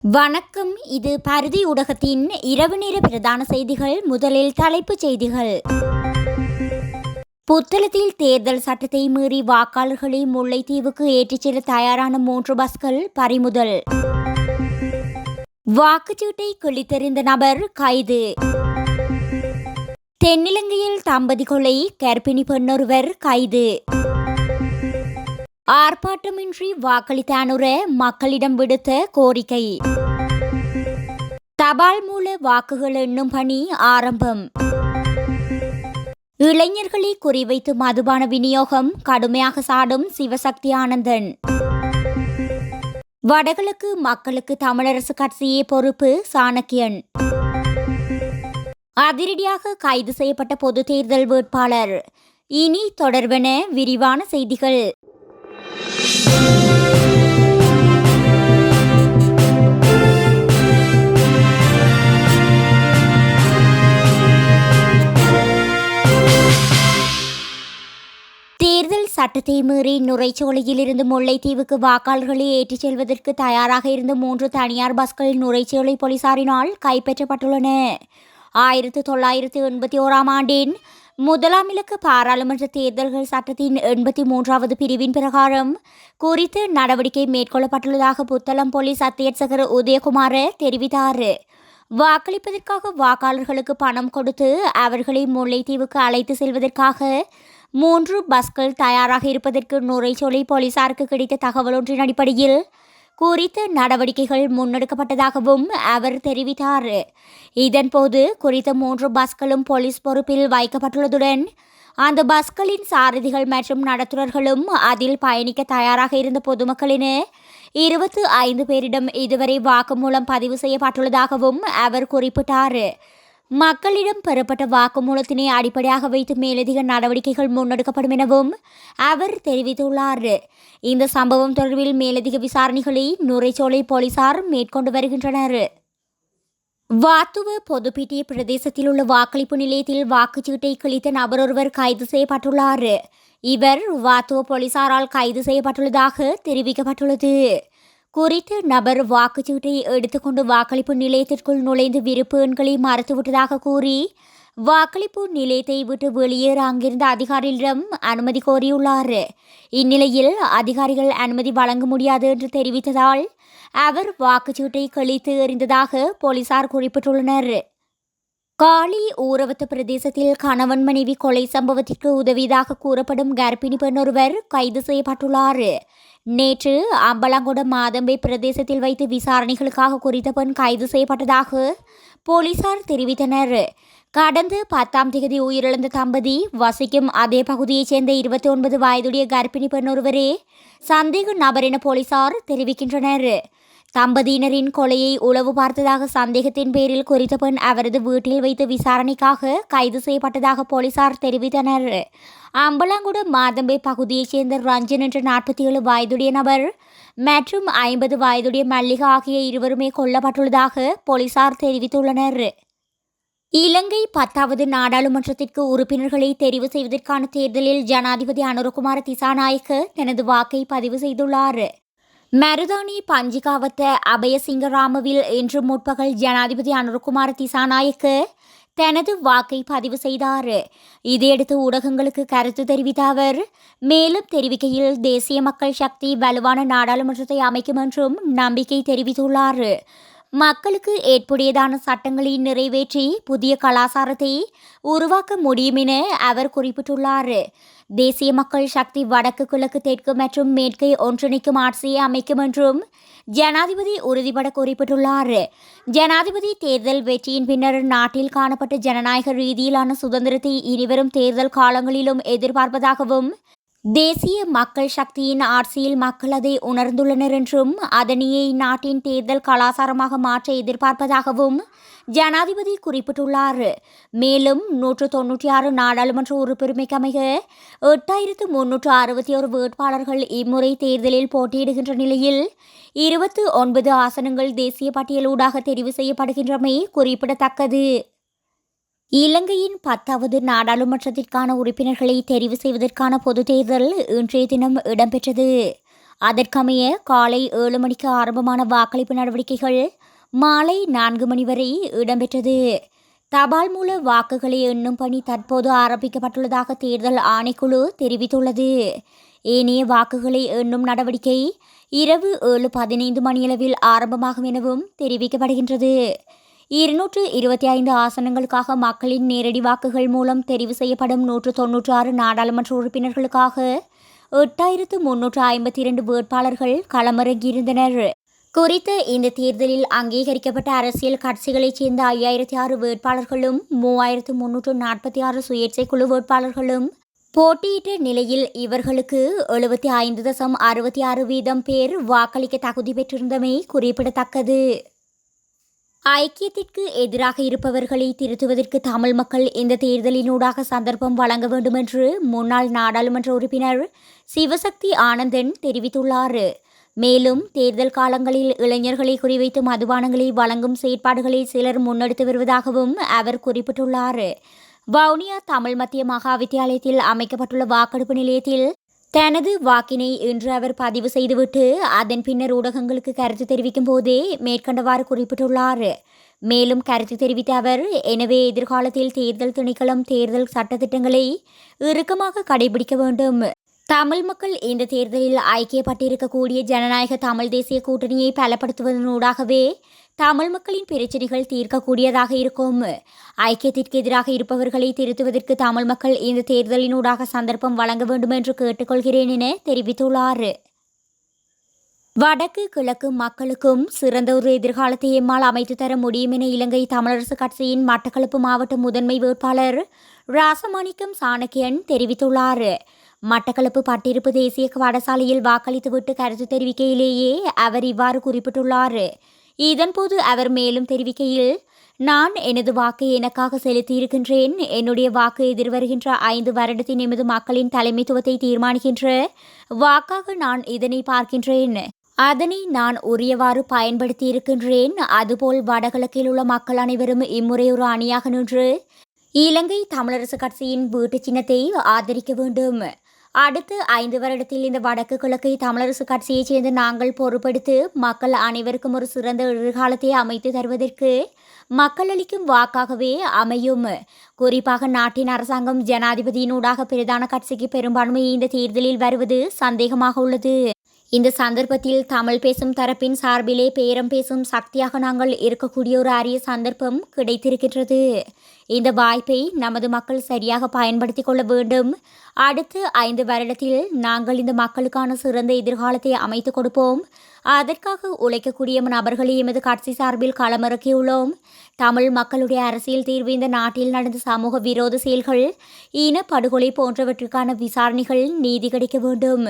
வணக்கம். இது பருதி ஊடகத்தின் இரவு நேர பிரதான செய்திகள். முதலில் தலைப்புச் செய்திகள். புத்தளத்தில் தேர்தல் சட்டத்தை மீறி வாக்காளர்களை முல்லைத்தீவுக்கு ஏற்றிச் செல்ல தயாரான 3 பஸ்கள் பறிமுதல். வாக்குச்சீட்டை கிழித்தெறிந்த நபர் கைது. தென்னிலங்கையில் தம்பதி கொலை, கர்ப்பிணி பெண்ணொருவர் கைது. ஆர்ப்பாட்டமின்றி வாக்களித்த அனுர மக்களிடம் விடுத்த கோரிக்கை. தபால் மூல வாக்குகள் எண்ணும் பணி ஆரம்பம். இளைஞர்களை குறிவைத்து மதுபான விநியோகம் கடுமையாக சாடும் சிவசக்தி ஆனந்தன். வடகிழக்கு மக்களுக்கு தமிழரசு கட்சியே பொறுப்பு சாணக்கியன். அதிரடியாக கைது செய்யப்பட்ட பொது தேர்தல் வேட்பாளர். இனி தொடர்வன விரிவான செய்திகள். தேர்தல் சட்டத்தை மீறி நுரைச்சோலையில் இருந்து முல்லைத்தீவுக்கு வாக்காளர்களை ஏற்றிச் செல்வதற்கு தயாராக இருந்த 3 தனியார் பஸ்கள் நுரைச்சோலை போலீசாரினால் கைப்பற்றப்பட்டுள்ளன. 1981 ஆண்டின் 1ஆம் இலக்க பாராளுமன்ற தேர்தல்கள் சட்டத்தின் 83வது பிரிவின் பிரகாரம் குறித்து நடவடிக்கை மேற்கொள்ளப்பட்டுள்ளதாக புத்தளம் போலீஸ் அத்தியட்சகர் உதயகுமார தெரிவித்தார். வாக்களிப்பதற்காக வாக்காளர்களுக்கு பணம் கொடுத்து அவர்களை முல்லைத்தீவுக்கு அழைத்து செல்வதற்காக 3 பஸ்கள் தயாராக இருப்பதற்கு நுரைச்சோலை போலீசாருக்கு கிடைத்த தகவல் ஒன்றின் அடிப்படையில் குறித்த நடவடிக்கைகள் முன்னெடுக்கப்பட்டதாகவும் அவர் தெரிவித்தார். இதன்போது குறித்த 3 பஸ்களும் போலீஸ் பொறுப்பில் வைக்கப்பட்டுள்ளதுடன் அந்த பஸ்களின் சாரதிகள் மற்றும் நடத்துனர்களும் அதில் பயணிக்க தயாராக இருந்த பொதுமக்கள் என 25 பேரிடம் இதுவரை வாக்குமூலம் பதிவு செய்யப்பட்டுள்ளதாகவும் அவர் குறிப்பிட்டார். மக்களிடம் பெறப்பட்ட வாக்குமூலத்தினை அடிப்படையாக வைத்து மேலதிக நடவடிக்கைகள் முன்னெடுக்கப்படும் எனவும் அவர் தெரிவித்துள்ளார். இந்த சம்பவம் தொடர்பில் மேலதிக விசாரணைகளை நுரைச்சோலை போலீசார் மேற்கொண்டு வருகின்றனர். வாத்துவ பொதுப்பிட்டிய பிரதேசத்தில் உள்ள வாக்களிப்பு நிலையத்தில் வாக்குச்சீட்டை கிழித்த நபர் ஒருவர் கைது செய்யப்பட்டுள்ளார். இவர் வாத்துவ போலீசாரால் கைது செய்யப்பட்டுள்ளதாக தெரிவிக்கப்பட்டுள்ளது. குறித்த நபர் வாக்குச்சீட்டை எடுத்துக்கொண்டு வாக்களிப்பு நிலையத்திற்குள் நுழைந்து விருப்பு எண்களை மறுத்துவிட்டதாக கூறி வாக்களிப்பு நிலையத்தை விட்டு வெளியேற அங்கிருந்த அதிகாரிகளிடம் அனுமதி கோரியுள்ளார். இந்நிலையில் அதிகாரிகள் அனுமதி வழங்க முடியாது என்று தெரிவித்ததால் அவர் வாக்குச்சீட்டை கிழித்து எறிந்ததாக போலீசார் குறிப்பிட்டுள்ளனர். காலி ஊரவத்த பிரதேசத்தில் கணவன் மனைவி கொலை சம்பவத்திற்கு உதவியதாக கூறப்படும் கர்ப்பிணி பெண் ஒருவர் கைது செய்யப்பட்டுள்ளார். நேற்று அம்பலங்கொட மாதம்பை பிரதேசத்தில் வைத்து விசாரணைகளுக்காக குறித்த பெண் கைது செய்யப்பட்டதாக போலீசார் தெரிவித்தனர். கடந்த 10ஆம் தேதி உயிரிழந்த தம்பதி வசிக்கும் அதே பகுதியைச் சேர்ந்த 29 வயதுடைய கர்ப்பிணி பெண் ஒருவரே சந்தேக நபர் என போலீசார் தெரிவிக்கின்றனர். தம்பதியினரின் கொலையை உளவு பார்த்ததாக சந்தேகத்தின் பேரில் குறித்த பெண் அவரது வீட்டில் வைத்து விசாரணைக்காக கைது செய்யப்பட்டதாக போலீசார் தெரிவித்தனர். அம்பலாங்குட மாதம்பை பகுதியைச் சேர்ந்த ரஞ்சன் என்ற 47 வயதுடைய நபர் மற்றும் 50 வயதுடைய மல்லிகா ஆகிய இருவருமே கொல்லப்பட்டுள்ளதாக போலீசார் தெரிவித்துள்ளனர். இலங்கை 10வது நாடாளுமன்றத்திற்கு உறுப்பினர்களை தெரிவு செய்வதற்கான தேர்தலில் ஜனாதிபதி அனுரகுமார திசாநாயக்க தனது வாக்கை பதிவு செய்துள்ளார். மருதானி பஞ்சிகாவத்த அபயசிங்கராமவில் இன்று முற்பகல் ஜனாதிபதி அனுரகுமார திசாநாயக்க தனது வாக்கை பதிவு செய்தார். இதையடுத்து ஊடகங்களுக்கு கருத்து தெரிவித்த அவர் மேலும் தெரிவிக்கையில் தேசிய மக்கள் சக்தி வலுவான நாடாளுமன்றத்தை அமைக்கும் என்றும் நம்பிக்கை தெரிவித்துள்ளார். மக்களுக்கு ஏற்புடையதான சட்டங்களை நிறைவேற்றி புதிய கலாசாரத்தை உருவாக்க முடியும் என அவர் குறிப்பிட்டுள்ளார். தேசிய மக்கள் சக்தி வடக்கு கிழக்கு தெற்கு மற்றும் மேற்கை ஒன்றிணைக்கும் ஆட்சியை அமைக்கும் என்றும் ஜனாதிபதி உறுதிபட குறிப்பிட்டுள்ளார். ஜனாதிபதி தேர்தல் வெற்றியின் பின்னர் நாட்டில் காணப்பட்ட ஜனநாயக ரீதியிலான சுதந்திரத்தை இனிவரும் தேர்தல் காலங்களிலும் எதிர்பார்ப்பதாகவும் தேசிய மக்கள் சக்தியின் ஆட்சியில் மக்கள் அதை உணர்ந்துள்ளனர் என்றும் அதனையே இந்நாட்டின் தேர்தல் கலாசாரமாக மாற்ற எதிர்பார்ப்பதாகவும் ஜனாதிபதி குறிப்பிட்டுள்ளார். மேலும் 196 நாடாளுமன்ற உறுப்பினருமைக்கமைய 8361 வேட்பாளர்கள் இம்முறை தேர்தலில் போட்டியிடுகின்ற நிலையில் 29 ஆசனங்கள் தேசிய பட்டியலூடாக தெரிவு செய்யப்படுகின்றமை குறிப்பிடத்தக்கது. இலங்கையின் 10வது நாடாளுமன்றத்திற்கான உறுப்பினர்களை தெரிவு செய்வதற்கான பொது தேர்தல் இன்றைய தினம் இடம்பெற்றது. அதற்கமைய காலை 7 மணிக்கு ஆரம்பமான வாக்களிப்பு நடவடிக்கைகள் மாலை 4 மணி வரை இடம்பெற்றது. தபால் மூல வாக்குகளை எண்ணும் பணி தற்போது ஆரம்பிக்கப்பட்டுள்ளதாக தேர்தல் ஆணைக்குழு தெரிவித்துள்ளது. ஏனைய வாக்குகளை எண்ணும் நடவடிக்கை இரவு 7:15 மணியளவில் ஆரம்பமாகும் எனவும் தெரிவிக்கப்படுகின்றது. 225 ஆசனங்களுக்காக மக்களின் நேரடி வாக்குகள் மூலம் தெரிவு செய்யப்படும் 196 நாடாளுமன்ற உறுப்பினர்களுக்காக 8352 வேட்பாளர்கள் களமிறங்கியிருந்தனர். குறித்த இந்த தேர்தலில் அங்கீகரிக்கப்பட்ட அரசியல் கட்சிகளைச் சேர்ந்த 5006 வேட்பாளர்களும் 3346 சுயேட்சை குழு வேட்பாளர்களும் போட்டியிட்ட நிலையில் இவர்களுக்கு 75.66% பேர் வாக்களிக்க தகுதி பெற்றிருந்தமை குறிப்பிடத்தக்கது. ஐக்கியத்திற்கு எதிராக இருப்பவர்களை திருத்துவதற்கு தமிழ் மக்கள் இந்த தேர்தலினூடாக சந்தர்ப்பம் வழங்க வேண்டும் என்று முன்னாள் நாடாளுமன்ற உறுப்பினர் சிவசக்தி ஆனந்தன் தெரிவித்துள்ளார். மேலும் தேர்தல் காலங்களில் இளைஞர்களை குறிவைத்து மதுபானங்களை வழங்கும் செயற்பாடுகளை சிலர் முன்னெடுத்து வருவதாகவும் அவர் குறிப்பிட்டுள்ளார். வவுனியா தமிழ் மத்திய மகா வித்தியாலயத்தில் அமைக்கப்பட்டுள்ள வாக்கெடுப்பு நிலையத்தில் தனது வாக்கினை இன்று அவர் பதிவு செய்துவிட்டு அதன் பின்னர் ஊடகங்களுக்கு கருத்து தெரிவிக்கும் போதே மேற்கண்டவாறு குறிப்பிட்டுள்ளார். மேலும் கருத்து தெரிவித்த அவர், எனவே எதிர்காலத்தில் தேர்தல் திணைக்களம் தேர்தல் சட்டத்திட்டங்களை இறுக்கமாக கடைபிடிக்க வேண்டும். தமிழ் மக்கள் இந்த தேர்தலில் ஐக்கியப்பட்டிருக்கக்கூடிய ஜனநாயக தமிழ் தேசிய கூட்டணியை பலப்படுத்துவதனூடாகவே தமிழ் மக்களின் பிரச்சினைகள் தீர்க்கக்கூடியதாக இருக்கும். ஐக்கியத்திற்கு எதிராக இருப்பவர்களை திருத்துவதற்கு தமிழ் மக்கள் இந்த தேர்தலினூடாக சந்தர்ப்பம் வழங்க வேண்டும் என்று கேட்டுக்கொள்கிறேன் என தெரிவித்துள்ளார். வடக்கு கிழக்கு மக்களுக்கும் சிறந்த ஒரு எதிர்காலத்தை எம்மால் அமைத்து தர முடியும் என இலங்கை தமிழரசு கட்சியின் மட்டக்களப்பு மாவட்ட முதன்மை வேட்பாளர் ராசமாணிக்கம் சாணக்கியன் தெரிவித்துள்ளார். மட்டக்களப்பு பட்டிருப்பு தேசிய பாடசாலையில் வாக்களித்துவிட்டு கருத்து தெரிவிக்கையிலேயே அவர் இவ்வாறு குறிப்பிட்டுள்ளார். இதன்போது அவர் மேலும் தெரிவிக்கையில், நான் எனது வாக்கை எனக்காக செலுத்தியிருக்கின்றேன். என்னுடைய வாக்கு எதிர்வருகின்ற 5 வருடத்தின் எமது மக்களின் தலைமைத்துவத்தை தீர்மானிக்கின்ற வாக்காக நான் இதனை பார்க்கின்றேன். அதனை நான் உரியவாறு பயன்படுத்தி இருக்கின்றேன். அதுபோல் வடகிழக்கில் உள்ள மக்கள் அனைவரும் இம்முறை ஒரு அணியாக நின்று இலங்கை தமிழரசு கட்சியின் வீட்டு சின்னத்தை ஆதரிக்க வேண்டும். அடுத்த 5 வருடத்தில் இந்த வடக்கு கிழக்கை தமிழரசு கட்சியைச் சேர்ந்து நாங்கள் பொறுப்படுத்தி மக்கள் அனைவருக்கும் ஒரு சிறந்த எதிர்காலத்தை அமைத்து தருவதற்கு மக்கள் அளிக்கும் வாக்காகவே அமையும். குறிப்பாக நாட்டின் அரசாங்கம் ஜனாதிபதியினூடாக பிரதான கட்சிக்கு பெரும்பான்மை இந்த தேர்தலில் வருவது சந்தேகமாக உள்ளது. இந்த சந்தர்ப்பத்தில் தமிழ் பேசும் தரப்பின் சார்பிலே பேரம் பேசும் சக்தியாக நாங்கள் இருக்கக்கூடிய ஒரு அரிய சந்தர்ப்பம் கிடைத்திருக்கின்றது. இந்த வாய்ப்பை நமது மக்கள் சரியாக பயன்படுத்தி கொள்ள வேண்டும். அடுத்த 5 வருடத்தில் நாங்கள் இந்த மக்களுக்கான சிறந்த எதிர்காலத்தை அமைத்து கொடுப்போம். அதற்காக உழைக்கக்கூடிய நபர்களை எமது கட்சி சார்பில் களமிறக்கியுள்ளோம். தமிழ் மக்களுடைய அரசியல் தீர்வு இந்த நாட்டில் நடந்த சமூக விரோத செயல்கள், இனப்படுகொலை போன்றவற்றுக்கான விசாரணைகள் நீதி கிடைக்க வேண்டும்.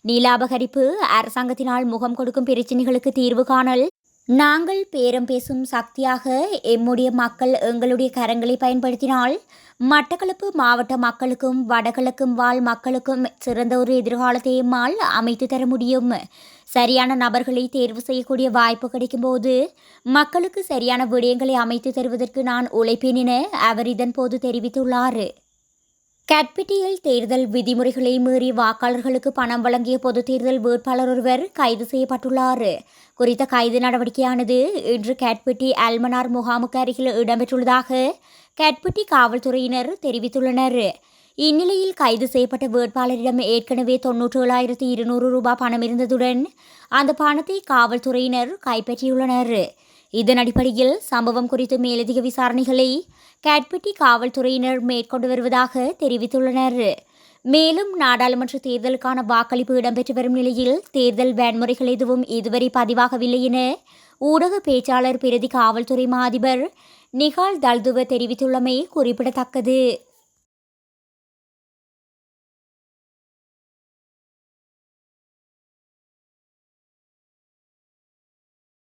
நிலாபகரிப்பு, அரசாங்கத்தினால் முகம் கொடுக்கும் பிரச்சினைகளுக்கு தீர்வு காணல், நாங்கள் பேரம் பேசும் சக்தியாக எம்முடைய மக்கள் எங்களுடைய கரங்களை பயன்படுத்தினால் மட்டக்களப்பு மாவட்ட மக்களுக்கும் வடகிழக்கும் வாழ் மக்களுக்கும் சிறந்த ஒரு எதிர்காலத்தை எம்மால் அமைத்து தர முடியும். சரியான நபர்களை தேர்வு செய்யக்கூடிய வாய்ப்பு கிடைக்கும் போது மக்களுக்கு சரியான விடயங்களை அமைத்து தருவதற்கு நான் உழைப்பேன் என அவர் இதன்போது தெரிவித்துள்ளார். கட்பிட்டியில் தேர்தல் விதிமுறைகளை மீறி வாக்காளர்களுக்கு பணம் வழங்கிய பொது தேர்தல் வேட்பாளர் ஒருவர் கைது செய்யப்பட்டுள்ளார். குறித்த கைது நடவடிக்கையானது இன்று கட்பிட்டி அல்மனார் முகாமுக்கு அருகில் இடம்பெற்றுள்ளதாக கட்பிட்டி காவல்துறையினர் தெரிவித்துள்ளனர். இந்நிலையில் கைது செய்யப்பட்ட வேட்பாளரிடம் ஏற்கனவே 97,200 ரூபாய் பணம் இருந்ததுடன் அந்த பணத்தை காவல்துறையினர் கைப்பற்றியுள்ளனர். இதன் அடிப்படையில் சம்பவம் குறித்து மேலதிக விசாரணைகளை கட்பிட்டி காவல்துறையினர் மேற்கொண்டு வருவதாக தெரிவித்துள்ளனர். மேலும் நாடாளுமன்ற தேர்தலுக்கான வாக்களிப்பு இடம்பெற்று வரும் நிலையில் தேர்தல் வன்முறைகள் எதுவும் இதுவரை பதிவாகவில்லை என ஊடக பேச்சாளர் பிரதி காவல்துறை மா அதிபர் நிகால் தல்துவ தெரிவித்துள்ளமை குறிப்பிடத்தக்கது.